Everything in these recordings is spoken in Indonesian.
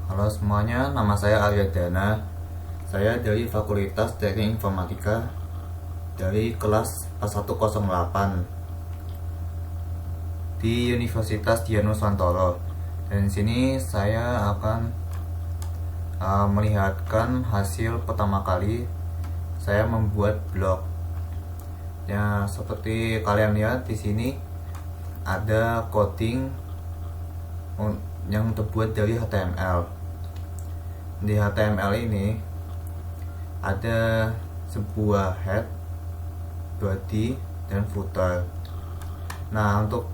Halo semuanya, nama saya Aryadana. Saya dari Fakultas Teknik Informatika dari kelas A108 di Universitas Dianuswantoro. Dan di sini saya akan melihatkan hasil pertama kali saya membuat blog. Ya, seperti kalian lihat di sini ada coding yang terbuat dari HTML. Di HTML ini ada sebuah head, body, dan footer. Nah, untuk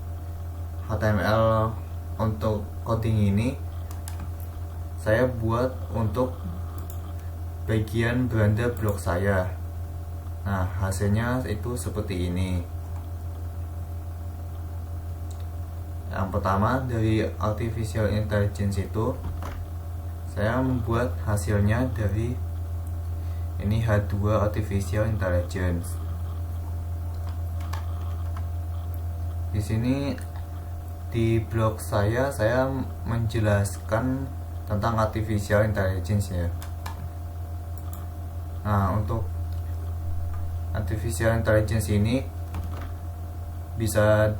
HTML untuk coding ini saya buat untuk bagian beranda blog saya. Nah, hasilnya itu seperti ini. Yang pertama, dari artificial intelligence itu saya membuat hasilnya dari ini H2 artificial intelligence. Di sini di blog saya menjelaskan tentang artificial intelligence ya. Nah, untuk artificial intelligence ini bisa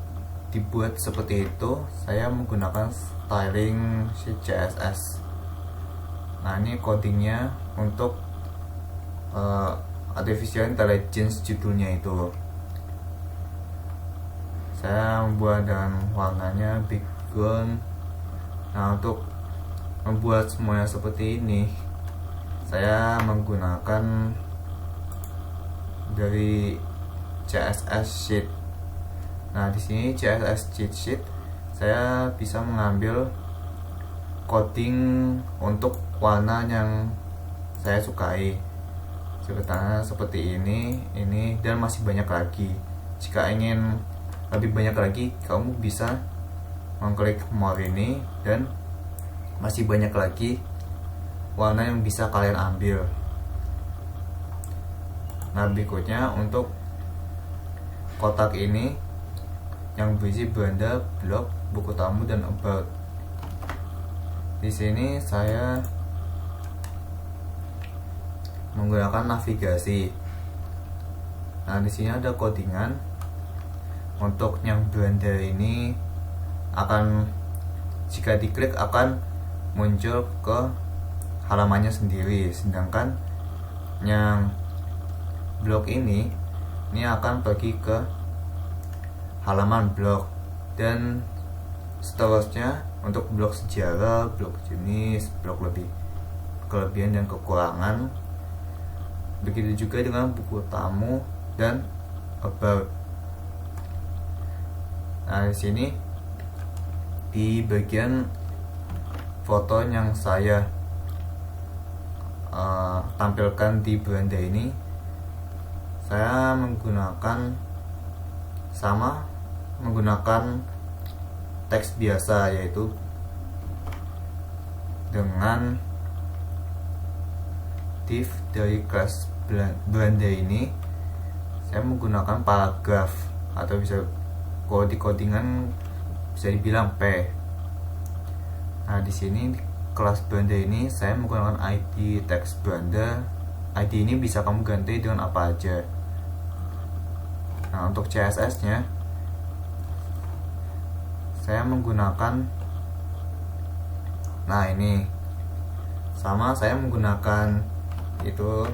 dibuat seperti itu. Saya menggunakan styling CSS. Nah, ini codingnya untuk artificial intelligence judulnya itu. Saya membuat dan warnanya background. Nah, untuk membuat semuanya seperti ini, saya menggunakan dari CSS sheet. Nah, di sini CSS cheat sheet saya bisa mengambil coding untuk warna yang saya sukai. Seperti ini, dan masih banyak lagi. Jika ingin lebih banyak lagi, kamu bisa mengklik more ini dan masih banyak lagi warna yang bisa kalian ambil. Nah, berikutnya untuk kotak ini yang berisi beranda, blog, buku tamu, dan about. Di sini saya menggunakan navigasi. Nah, di sini ada codingan untuk yang beranda ini jika diklik akan muncul ke halamannya sendiri, sedangkan yang blog ini akan pergi ke halaman blog, dan seterusnya untuk blog sejarah, blog jenis, blog kelebihan dan kekurangan. Begitu juga dengan buku tamu dan about. Nah, di sini di bagian foto yang saya tampilkan di beranda ini, saya menggunakan teks biasa, yaitu dengan div dari kelas beranda ini saya menggunakan paragraf, atau bisa codingan bisa dibilang P. Nah, di sini kelas beranda ini saya menggunakan ID teks beranda. ID ini bisa kamu ganti dengan apa aja. Nah, untuk CSS nya saya menggunakan, nah ini sama, saya menggunakan itu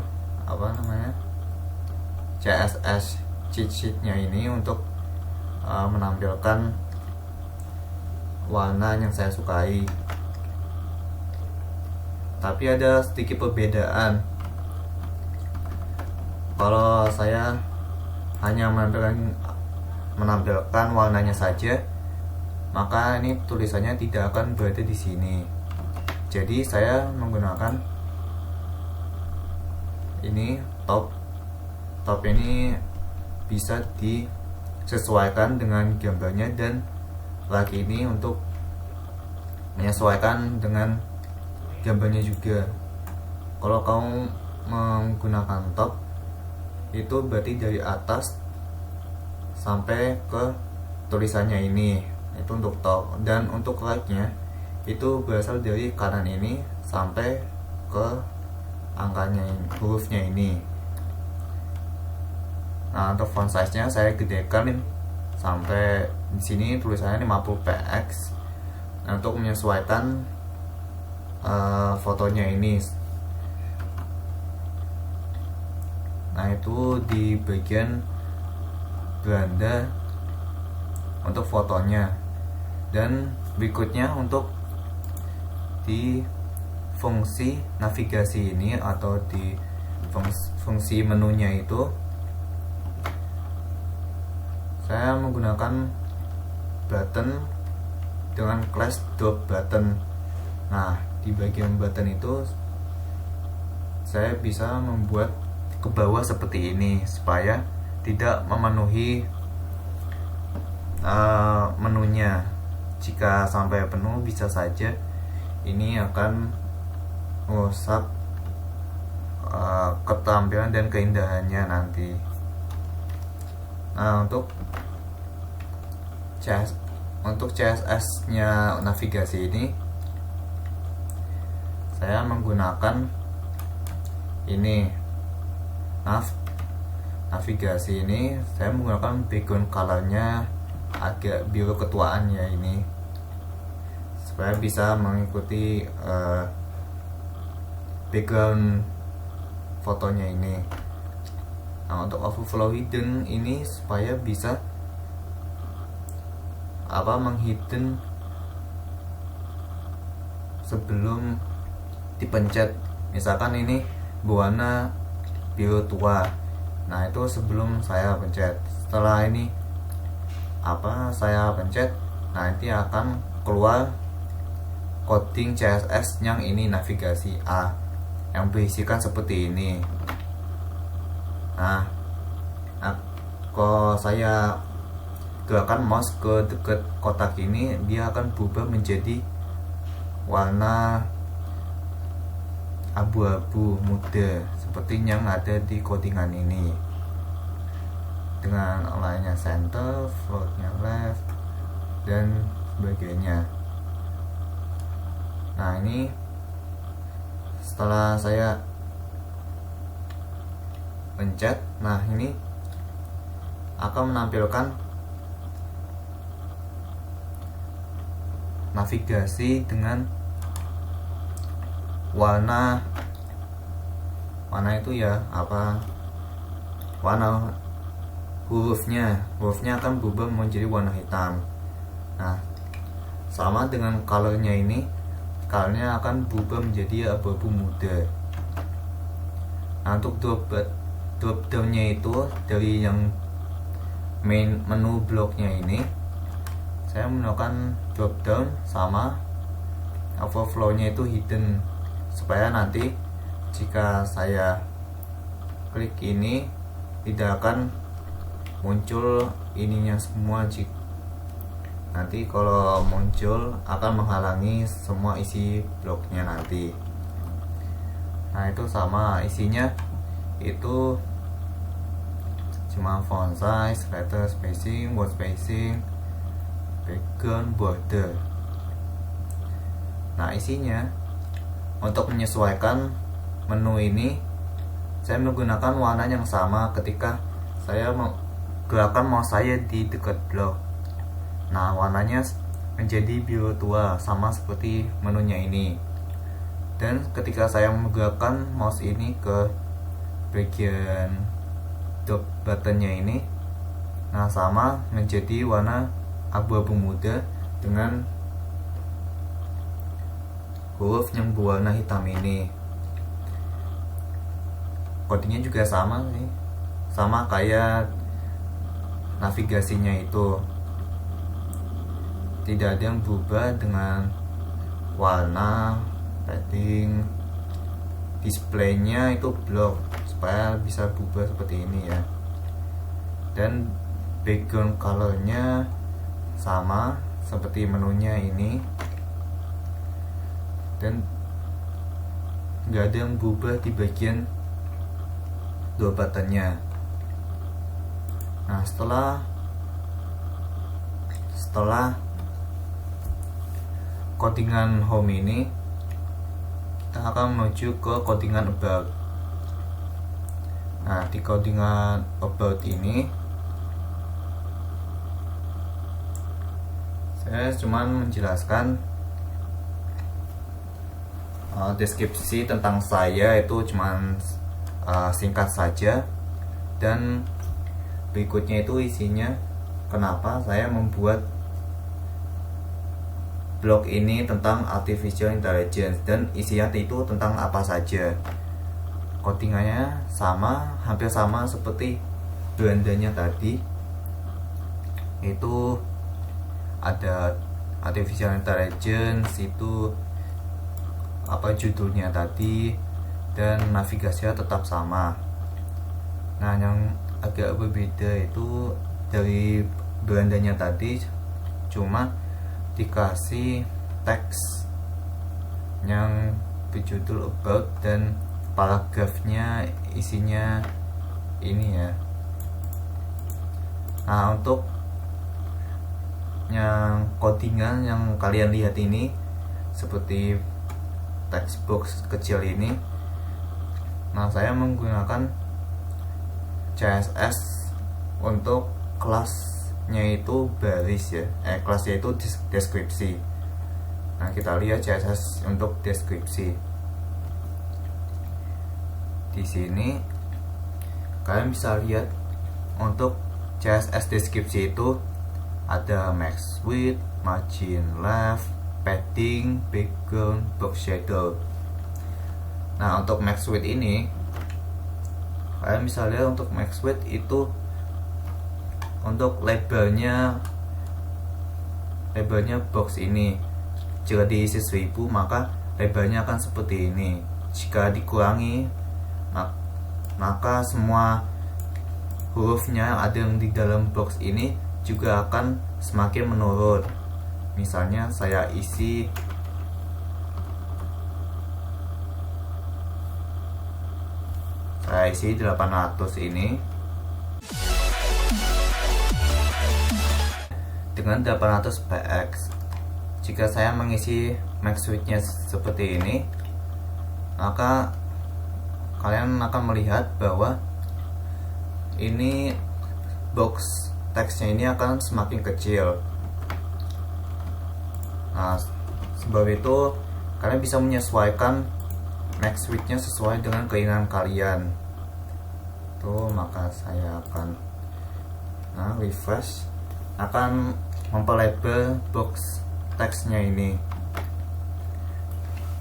CSS cheat sheet nya ini untuk menampilkan warna yang saya sukai. Tapi ada sedikit perbedaan. Kalau saya hanya menampilkan warnanya saja, maka ini tulisannya tidak akan berada di sini. Jadi saya menggunakan ini top ini bisa disesuaikan dengan gambarnya, dan lagi ini untuk menyesuaikan dengan gambarnya juga. Kalau kamu menggunakan top, itu berarti dari atas sampai ke tulisannya ini, itu untuk top. Dan untuk like nya itu berasal dari kanan ini sampai ke angkanya ini, hurufnya ini. Nah, untuk font size nya saya gedekan sampai di sini tulisannya 50 px. Nah, untuk menyesuaikan fotonya ini, nah itu di bagian beranda untuk fotonya. Dan berikutnya untuk di fungsi navigasi ini atau di fungsi menunya itu saya menggunakan button dengan class drop button. Nah, di bagian button itu saya bisa membuat ke bawah seperti ini supaya tidak memenuhi menunya. Jika sampai penuh, bisa saja ini akan merusak ketampilan dan keindahannya nanti. Nah, untuk CSS nya navigasi ini saya menggunakan ini navigasi ini, saya menggunakan background colornya agak biru ketuaan ya ini, supaya bisa mengikuti background fotonya ini. Nah, untuk overflow hidden ini supaya bisa menghidden sebelum dipencet. Misalkan ini berwarna biru tua, nah itu sebelum saya pencet. Setelah ini saya pencet, nanti akan keluar coding CSS yang ini navigasi A yang berisikan seperti ini. Nah, kalau saya gerakan mouse ke dekat kotak ini, dia akan berubah menjadi warna abu-abu muda seperti yang ada di codingan ini, dengan align-nya center, float-nya left, dan sebagainya. Nah, ini setelah saya pencet, nah ini akan menampilkan navigasi dengan warna itu ya warna hurufnya akan berubah menjadi warna hitam. Nah, sama dengan colornya ini, colornya akan berubah menjadi abu-abu muda. Nah, untuk drop downnya itu dari yang main menu bloknya ini, saya menggunakan drop down sama overflow-nya itu hidden, supaya nanti jika saya klik ini tidak akan muncul ininya semua. Nanti kalau muncul akan menghalangi semua isi bloknya nanti. Nah, itu sama isinya itu cuma font size, letter spacing, word spacing, background, border. Nah, isinya untuk menyesuaikan menu ini saya menggunakan warna yang sama ketika saya gerakan mouse saya di dekat blok. Nah, warnanya menjadi biru tua sama seperti menunya ini. Dan ketika saya menggerakkan mouse ini ke bagian drop buttonnya ini, nah sama menjadi warna abu-abu muda dengan huruf yang berwarna hitam ini. Codingnya juga sama sih, sama kayak navigasinya itu, tidak ada yang berubah dengan warna, padding, displaynya itu blok supaya bisa berubah seperti ini ya. Dan background colornya sama seperti menunya ini, dan nggak ada yang berubah di bagian dua buttonnya. Nah, setelah codingan home ini kita akan menuju ke codingan about. Nah, di codingan about ini saya cuman menjelaskan deskripsi tentang saya, itu cuman singkat saja, dan berikutnya itu isinya kenapa saya membuat blog ini tentang artificial intelligence, dan isinya itu tentang apa saja. Codingannya sama, hampir sama seperti Belandanya tadi, itu ada artificial intelligence, itu apa judulnya tadi, dan navigasinya tetap sama. Nah, yang agak berbeda itu dari Belandanya tadi cuma dikasih teks yang berjudul about, dan paragrafnya isinya ini ya. Nah, untuk yang codingan yang kalian lihat ini seperti text box kecil ini, nah saya menggunakan CSS untuk kelasnya itu baris ya, kelasnya itu deskripsi. Nah, kita lihat CSS untuk deskripsi. Di sini kalian bisa lihat untuk CSS deskripsi itu ada max width, margin left, padding, background, box shadow. Nah, untuk max width ini kalian bisa lihat untuk max width itu untuk labelnya box ini. Jika diisi 1000 maka labelnya akan seperti ini. Jika dikurangi maka semua hurufnya yang ada di dalam box ini juga akan semakin menurun. Misalnya saya isi saya isi 800 ini dengan 800 px. Jika saya mengisi max width-nya seperti ini, maka kalian akan melihat bahwa ini box teksnya ini akan semakin kecil. Nah, sebab itu kalian bisa menyesuaikan max width-nya sesuai dengan keinginan kalian. Tuh, maka saya akan refresh, akan memperlebar box teksnya ini.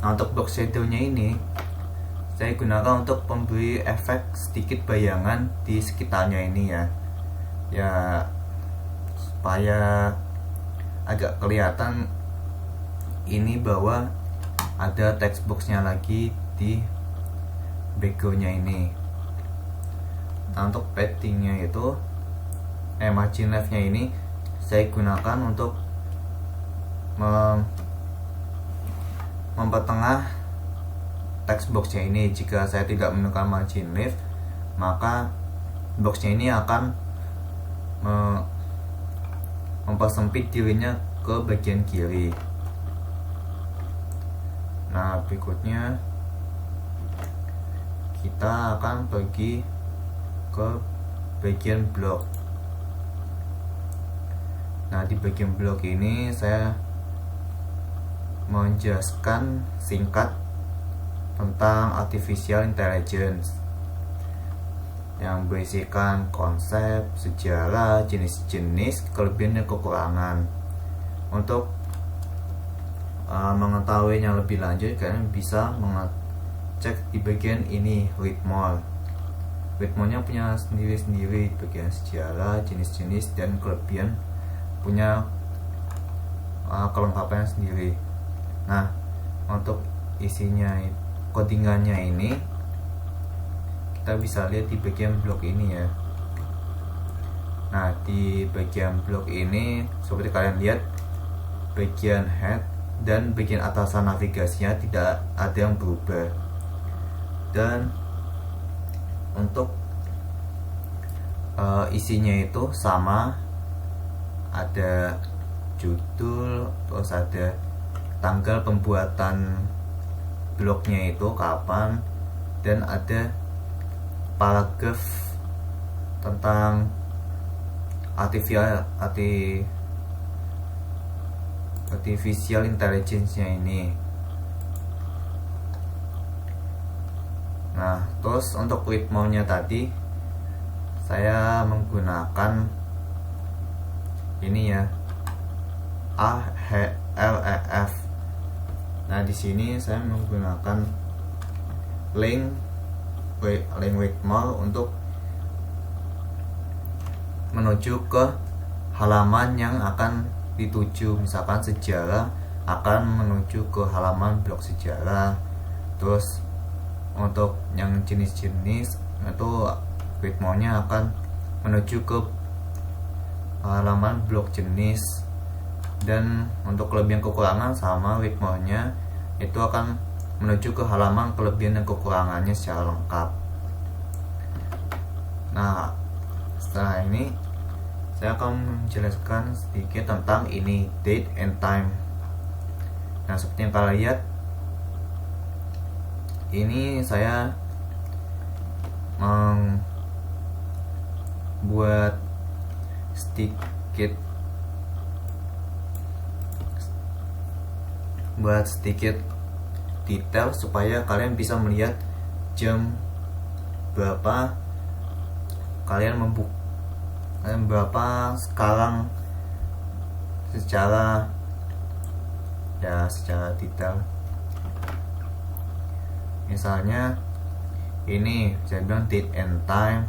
Nah, untuk box shadow-nya ini saya gunakan untuk memberi efek sedikit bayangan di sekitarnya ini ya, supaya agak kelihatan ini bahwa ada text boxnya lagi di backgroundnya ini. Nah, untuk paddingnya itu margin leftnya ini saya gunakan untuk mempertengah text boxnya ini. Jika saya tidak menggunakan margin left, maka boxnya ini akan mempersempit dirinya ke bagian kiri. Nah, berikutnya kita akan pergi ke bagian blog. Nah, di bagian blog ini saya menjelaskan singkat tentang artificial intelligence yang berisikan konsep, sejarah, jenis-jenis, kelebihan dan kekurangan. Untuk mengetahuinya lebih lanjut, kalian bisa mengecek di bagian ini, read more. Read more-nya punya sendiri-sendiri, bagian sejarah, jenis-jenis dan kelebihan punya kelengkapannya sendiri. Nah, untuk isinya codingannya ini kita bisa lihat di bagian blog ini ya. Nah, di bagian blog ini seperti kalian lihat, bagian head dan bagian atasan navigasinya tidak ada yang berubah. Dan untuk isinya itu sama, ada judul, terus ada tanggal pembuatan blognya itu kapan, dan ada paragraf tentang artificial intelligence-nya ini. Nah, terus untuk ritmenya tadi saya menggunakan ini ya, AHLEF. Nah, di sini saya menggunakan link ritme untuk menuju ke halaman yang akan dituju. Misalkan sejarah akan menuju ke halaman blog sejarah. Terus untuk yang jenis-jenis itu ritmenya akan menuju ke halaman blog jenis, dan untuk kelebihan kekurangan sama ritmenya itu akan menuju ke halaman kelebihan dan kekurangannya secara lengkap. Nah, setelah ini saya akan menjelaskan sedikit tentang ini, date and time. Nah, seperti yang kalian lihat, ini saya membuat sedikit detail supaya kalian bisa melihat jam berapa berapa sekarang secara detail. Misalnya ini saya bilang date and time,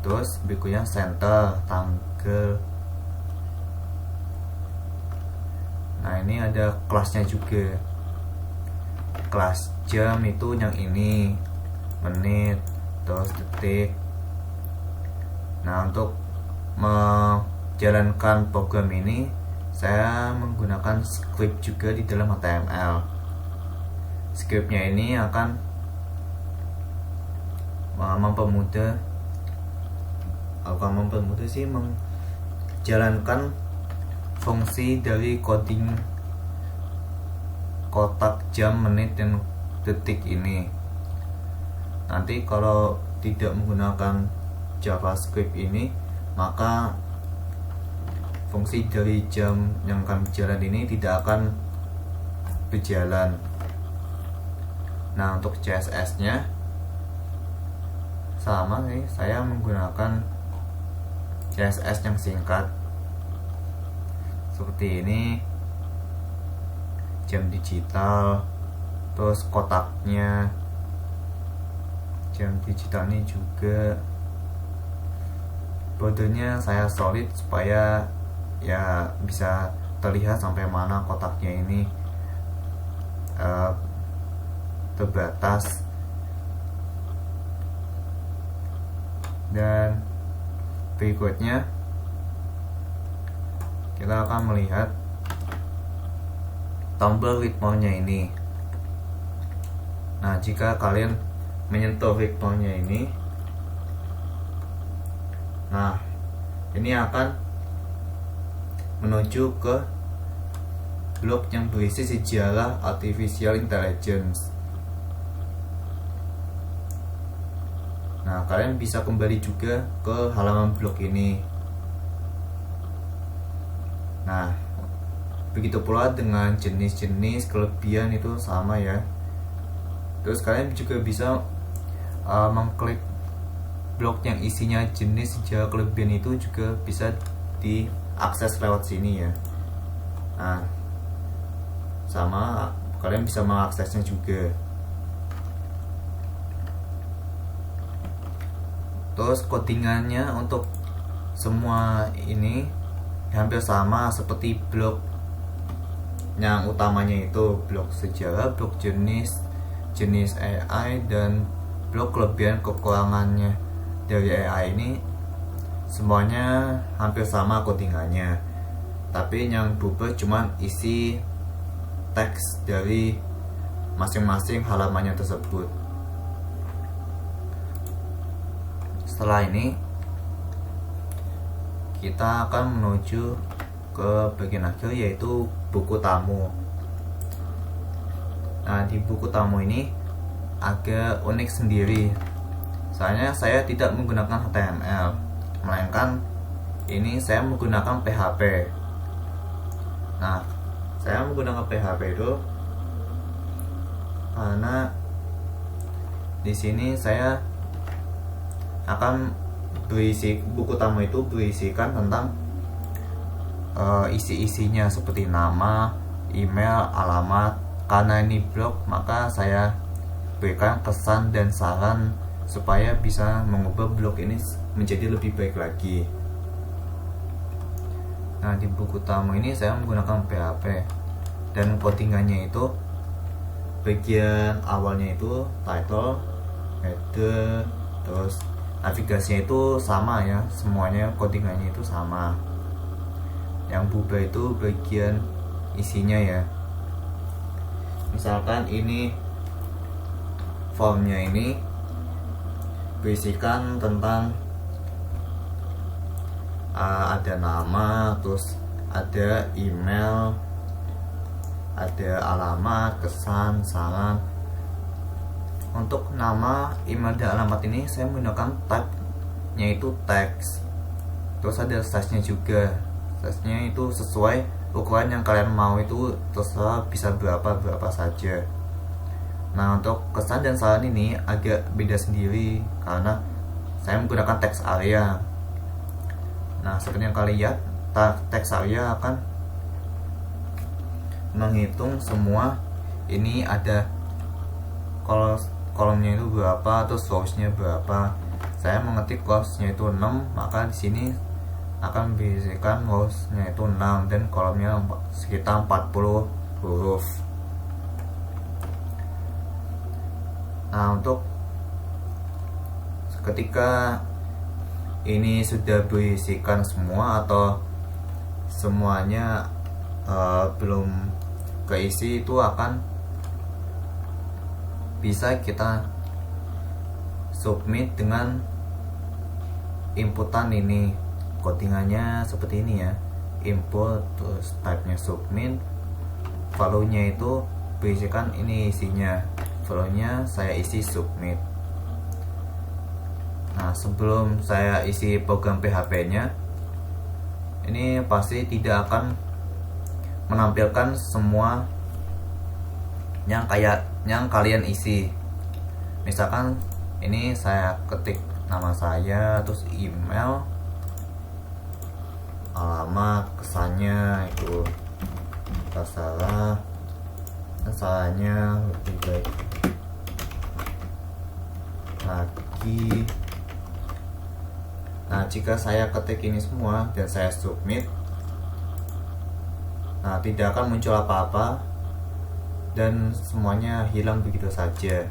terus berikutnya center, tanggal. Nah, ini ada kelasnya juga, kelas jam itu yang ini, menit, terus detik. Nah, untuk menjalankan program ini saya menggunakan script juga di dalam HTML. Scriptnya ini akan mempermudah sih menjalankan fungsi dari coding kotak jam, menit, dan detik ini. Nanti kalau tidak menggunakan JavaScript ini, maka fungsi dari jam yang akan berjalan ini tidak akan berjalan. Nah, untuk CSS nya sama nih, saya menggunakan CSS yang singkat seperti ini, jam digital, terus kotaknya jam digital ini juga. Bordernya saya solid supaya ya bisa terlihat sampai mana kotaknya ini terbatas. Dan berikutnya kita akan melihat tombol ritmenya ini. Nah, jika kalian menyentuh ritmenya ini, nah ini akan menuju ke blog yang berisi sejarah artificial intelligence. Nah, kalian bisa kembali juga ke halaman blog ini. Nah, begitu pula dengan jenis-jenis kelebihan itu sama ya. Terus kalian juga bisa mengklik blog yang isinya jenis sejarah kelebihan itu juga bisa diakses lewat sini ya. Nah, sama kalian bisa mengaksesnya juga. Terus codingannya untuk semua ini hampir sama seperti blog yang utamanya, itu blog sejarah, blog jenis AI, dan blog kelebihan kekurangannya dari AI ini. Semuanya hampir sama codingannya, tapi yang berubah cuma isi teks dari masing-masing halamannya tersebut. Setelah ini kita akan menuju ke bagian akhir, yaitu buku tamu. Nah, di buku tamu ini agak unik sendiri. Soalnya saya tidak menggunakan HTML, melainkan ini saya menggunakan PHP. Nah, saya menggunakan PHP itu karena di sini saya akan buku tamu itu berisikan tentang isi-isinya seperti nama, email, alamat. Karena ini blog, maka saya berikan kesan dan saran supaya bisa mengubah blog ini menjadi lebih baik lagi. Nah, di buku tamu ini saya menggunakan PHP dan codingannya itu bagian awalnya itu title, header, terus navigasinya itu sama ya, semuanya codingannya itu sama. Yang berubah itu bagian isinya ya. Misalkan ini formnya ini berisikan tentang ada nama, terus ada email, ada alamat, kesan, saran. Untuk nama, email, dan alamat ini saya menggunakan type-nya itu teks. Terus ada size-nya juga. Size-nya itu sesuai ukuran yang kalian mau, itu terserah bisa berapa saja. Nah, untuk kesan dan saran ini agak beda sendiri karena saya menggunakan teks area. Nah, seperti yang kalian lihat, teks area akan menghitung semua. Ini ada kolomnya itu berapa, terus rows-nya berapa. Saya mengetik rows-nya itu 6, maka di sini akan berisikan rows-nya itu 6 dan kolomnya sekitar 40 huruf. Nah, untuk ketika ini sudah berisikan semua atau semuanya belum keisi, itu akan bisa kita submit dengan inputan ini. Codingannya seperti ini ya, input, terus type-nya submit, value-nya itu berisikan ini isinya, value-nya saya isi submit. Nah, sebelum saya isi program PHP-nya, ini pasti tidak akan menampilkan semua yang kalian isi. Misalkan ini saya ketik nama saya, terus email, alamat, kesannya itu terserah, salahnya lebih baik lagi. Nah, jika saya ketik ini semua dan saya submit, nah tidak akan muncul apa-apa dan semuanya hilang begitu saja.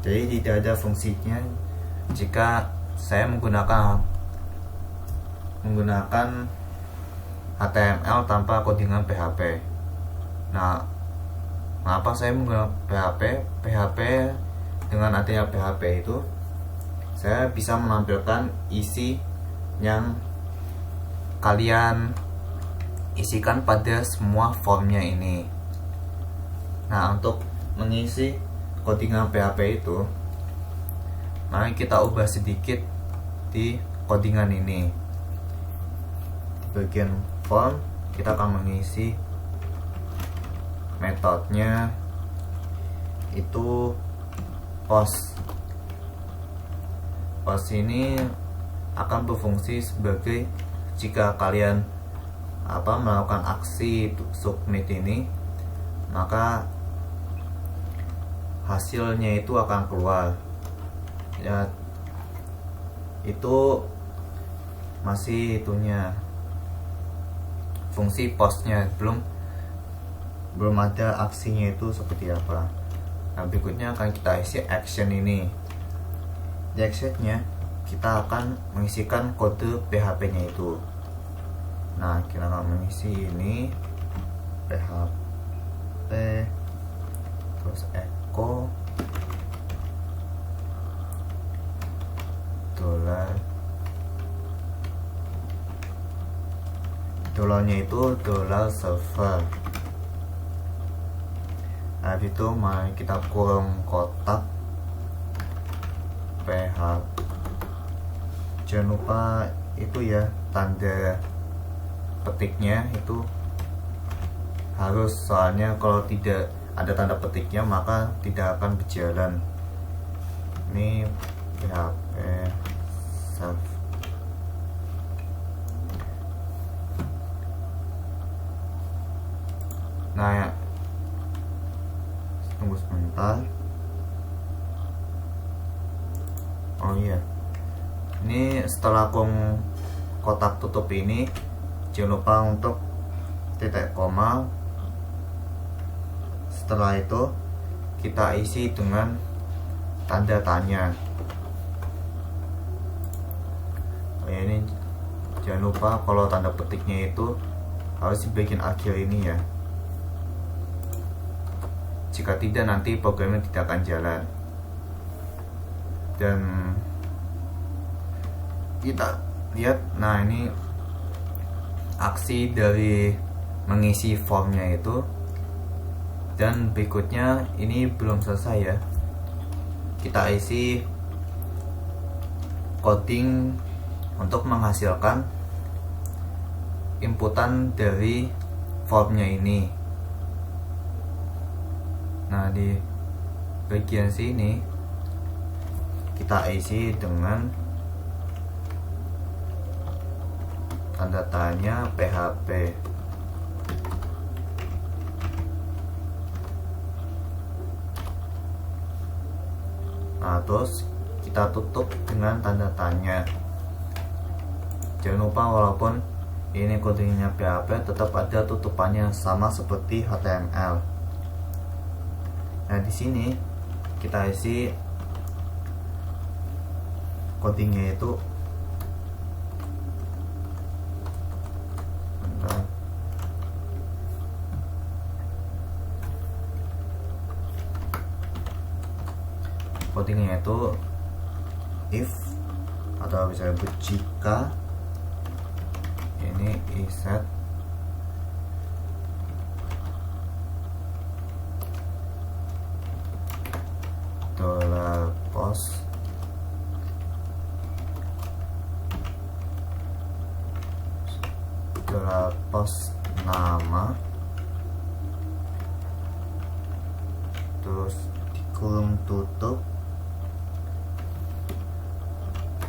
Jadi tidak ada fungsinya jika saya menggunakan HTML tanpa codingan PHP. Nah, mengapa saya menggunakan PHP? Dengan adanya PHP itu saya bisa menampilkan isi yang kalian isikan pada semua formnya ini. Nah, untuk mengisi codingan PHP itu, mari kita ubah sedikit di codingan ini. Di bagian form kita akan mengisi metodenya itu post. Post ini akan berfungsi sebagai jika kalian melakukan aksi submit ini, maka hasilnya itu akan keluar ya. Itu masih itunya fungsi postnya, belum ada aksinya itu seperti apa. Nah, berikutnya akan kita isi action ini. Di actionnya kita akan mengisikan kode PHP nya itu. Nah, kita akan mengisi ini PHP, terus echo $, $nya itu $server. Habis itu mari kita kurung kotak PH. Jangan lupa itu ya, tanda petiknya itu harus, soalnya kalau tidak ada tanda petiknya maka tidak akan berjalan. Ini PHP save. Nah ya, tunggu sebentar. Oh iya, ini setelah kotak tutup ini jangan lupa untuk titik koma. Setelah itu kita isi dengan tanda tanya. Oh ya, ini jangan lupa kalau tanda petiknya itu harus di bagian akhir ini ya. Jika tidak, nanti programnya tidak akan jalan. Dan kita lihat, nah ini aksi dari mengisi formnya itu. Dan berikutnya ini belum selesai ya, kita isi coding untuk menghasilkan inputan dari formnya ini. Nah, di bagian sini kita isi dengan tanda tanya PHP. Nah, terus kita tutup dengan tanda tanya. Jangan lupa walaupun ini kodenya PHP, tetap ada tutupannya sama seperti HTML. Nah, di sini kita isi codingnya itu. Bentar. Codingnya itu if, atau bisa disebut jika ini iset $post $post nama, terus dikurung tutup,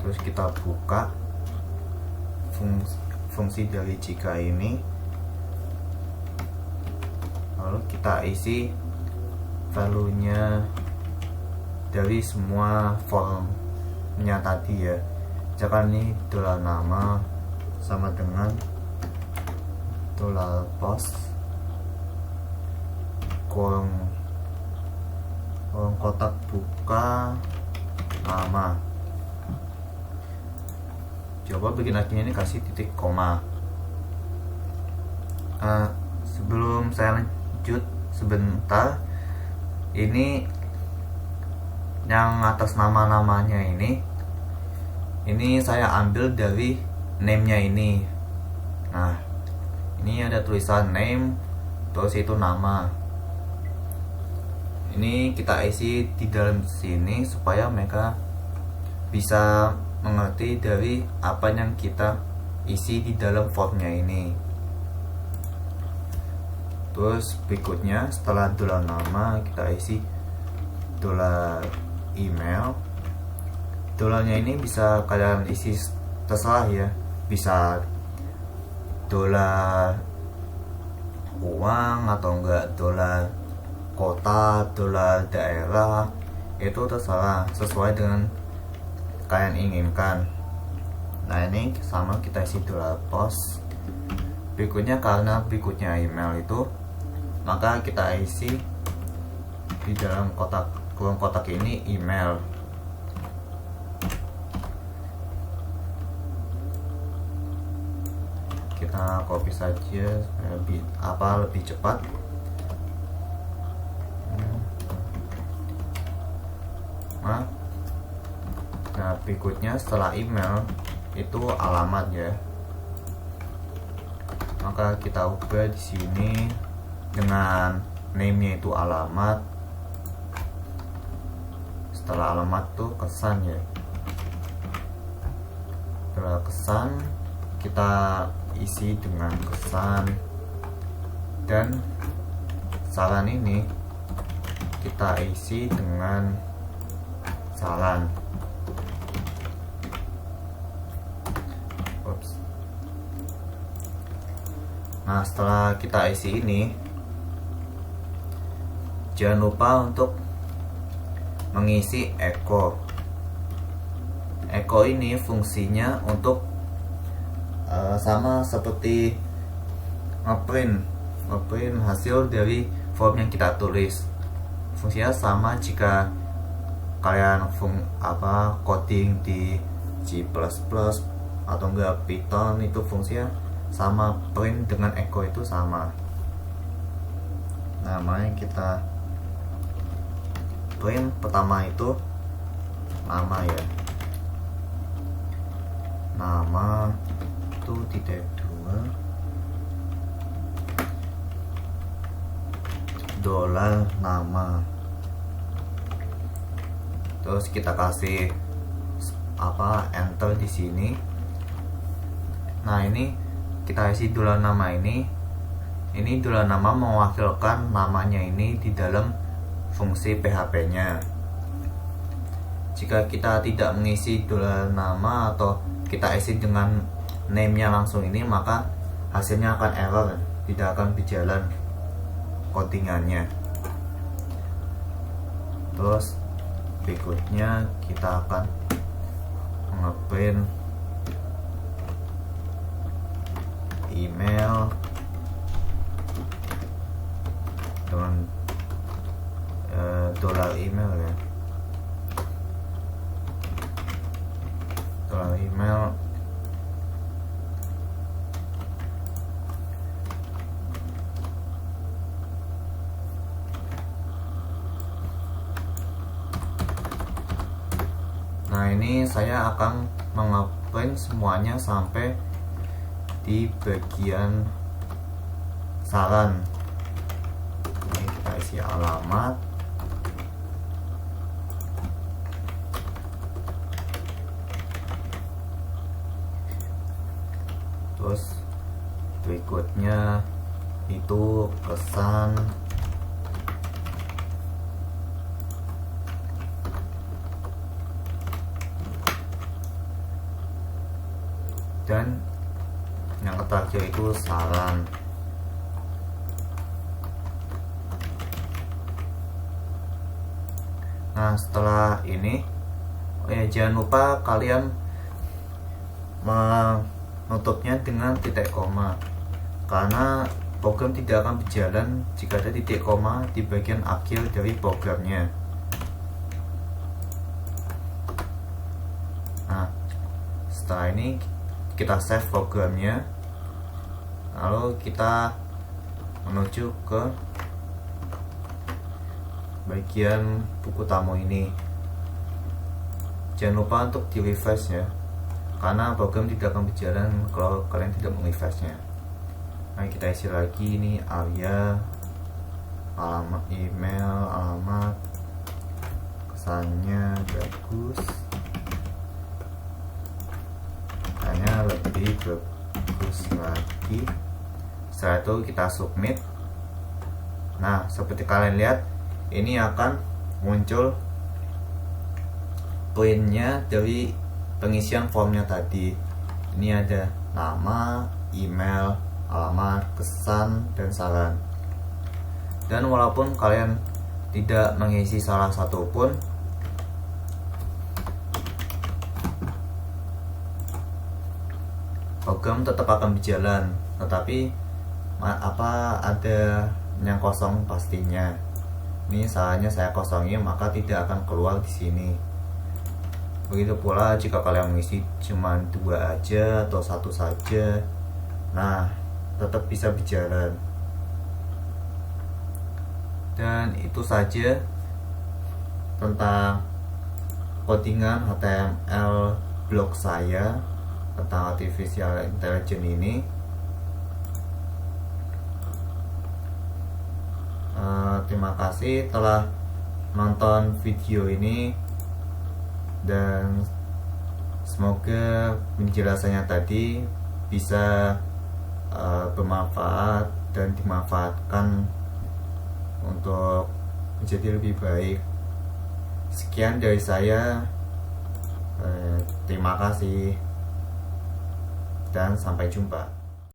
terus kita buka fungsi dari jika ini, lalu kita isi value nya dari semua formnya tadi ya. Misalkan ini $nama sama dengan $post kurung kotak buka nama. Coba bikin akhirnya ini kasih titik koma. Sebelum saya lanjut sebentar, ini yang atas nama-namanya ini saya ambil dari name-nya ini. Nah, ini ada tulisan name, terus itu nama. Ini kita isi di dalam sini supaya mereka bisa mengerti dari apa yang kita isi di dalam formnya ini. Terus berikutnya setelah $nama kita isi $email. $nya ini bisa kalian isi terserah ya, bisa $uang atau enggak $kota, $daerah, itu terserah sesuai dengan kalian inginkan. Nah, ini sama kita isi $post. Berikutnya, karena berikutnya email itu, maka kita isi di dalam kurung kotak ini email. Kita copy saja supaya lebih cepat. Nah, berikutnya setelah email itu alamat ya. Maka kita ubah di sini dengan name-nya itu alamat. Setelah alamat tuh kesan ya. Setelah kesan kita isi dengan kesan, dan saran ini kita isi dengan saran. Oops. Nah, setelah kita isi ini, jangan lupa untuk mengisi echo. Echo ini fungsinya untuk sama seperti ngeprint hasil dari form yang kita tulis. Fungsinya sama jika kalian coding di C++ atau enggak Python, itu fungsinya sama, print dengan echo itu sama. Namanya kita print pertama itu nama ya, nama itu titik 2 dolar nama. Terus kita kasih enter di sini. Nah, ini kita isi dolar nama ini. Ini dolar nama mewakilkan namanya ini di dalam fungsi PHP-nya. Jika kita tidak mengisi dolar nama atau kita isi dengan name-nya langsung ini, maka hasilnya akan error, tidak akan berjalan codingannya. Terus berikutnya kita akan ngeprint email dengan dolar email ya, dolar email. Nah, ini saya akan mengeprint semuanya sampai di bagian saran. Ini kita isi alamat, terus berikutnya itu kesan, dan yang terakhir itu saran. Nah, setelah ini jangan lupa kalian menutupnya dengan titik koma, karena program tidak akan berjalan jika ada titik koma di bagian akhir dari programnya. Nah, setelah ini kita save programnya, lalu kita menuju ke bagian buku tamu ini. Jangan lupa untuk di refresh ya, karena program tidak akan berjalan kalau kalian tidak merefreshnya. Nah, kita isi lagi ini area, alamat email, alamat, kesannya bagus, hanya lebih bagus lagi. Setelah itu kita submit. Nah, seperti kalian lihat, ini akan muncul printnya dari pengisian formnya tadi. Ini ada nama, email, alamat, kesan, dan saran. Dan walaupun kalian tidak mengisi salah satu pun, program tetap akan berjalan, tetapi ada yang kosong pastinya. Ini salahnya saya kosongin, maka tidak akan keluar di sini. Begitu pula jika kalian mengisi cuma 2 aja atau 1 saja, nah tetap bisa berjalan. Dan itu saja tentang codingan HTML blog saya tentang artificial intelligence ini. Terima kasih telah nonton video ini, dan semoga penjelasannya tadi bisa bermanfaat dan dimanfaatkan untuk menjadi lebih baik. Sekian dari saya, terima kasih dan sampai jumpa.